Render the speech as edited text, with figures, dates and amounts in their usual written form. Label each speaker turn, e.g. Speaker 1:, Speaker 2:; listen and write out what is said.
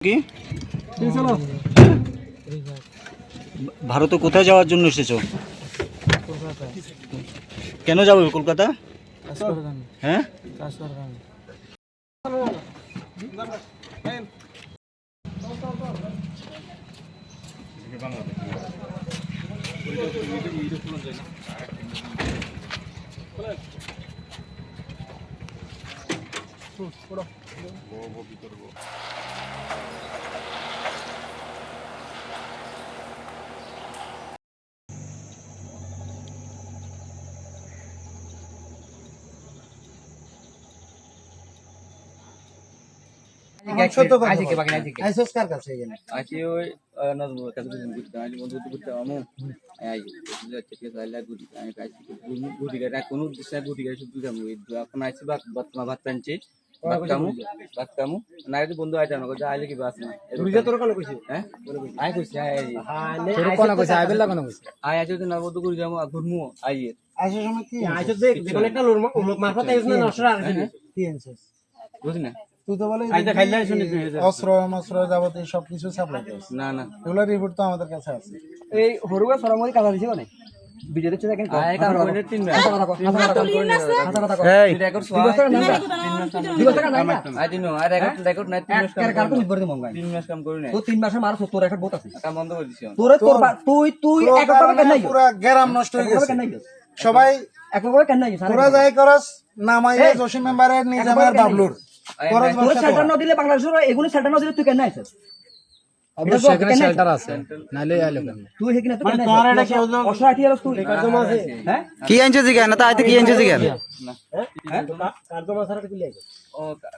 Speaker 1: কি ভারতে কোথায় যাওয়ার জন্য এসেছো? কেন যাবে কলকাতা? হ্যাঁ, বন্ধু আইটা আইলে কিবা আছে না আই কইছি আই আজ না বন্ধু করে যাবো ঘুরমু আইয়ে
Speaker 2: আইসার সময় কি আইসো দেখ দেখুন একটা লোর মারফত আইছ না নশরা আর কি আনছস
Speaker 1: বুঝি না
Speaker 2: তুই তো বলে
Speaker 1: আইতা খাইলাই শুনি
Speaker 2: অস্ত্র মস্ত্র যাবতীয় সবকিছু সাপ্লাই করছিস
Speaker 1: না না
Speaker 2: এগুলো রিপোর্ট তো আমাদের কাছে আছে
Speaker 3: এই হরুয়া সরামরি কাটা দিছে মানে ভিডিও দেখতে দেখেন
Speaker 1: আই কাম করে 3 মাস
Speaker 3: এই
Speaker 1: রেকর্ড আই দিনো আর রেকর্ড নাই 3 মাস কাম
Speaker 3: কার কোন বর্দি মঙ্গাই
Speaker 1: 3 মাস কাম করি না
Speaker 3: তো 3 মাসের মার 70 রেকর্ড বহুত আছে
Speaker 1: কাম বন্ধ করে দিছি
Speaker 3: তোরে তোর তুই এক টাকা কেন নাই
Speaker 2: পুরো গ্রাম নষ্ট হয়ে গেছে
Speaker 3: কেন নাই
Speaker 2: সবাই
Speaker 3: এক টাকা কেন নাই
Speaker 2: পুরো যাই করস নামাইয়ে জসিম মেম্বারের নিজামের বাবলুর করস
Speaker 3: তোর সেন্টার না দিলে বাংলাদেশের এগুলো সেন্টার না দিলে তুই কেন আইছিস
Speaker 4: অবশ্যই এখানে শেল্টার আছে নালে আইলো কেন
Speaker 3: তুই হেকিনা তুই কেন
Speaker 2: তোমার এটা কি হলো
Speaker 3: অসহায় হলো তুই হ্যাঁ
Speaker 4: কি আনছো জিগান না তো আইতে কি আনছো জিগান
Speaker 2: কার্যমা সারা কি লাইছে
Speaker 1: ও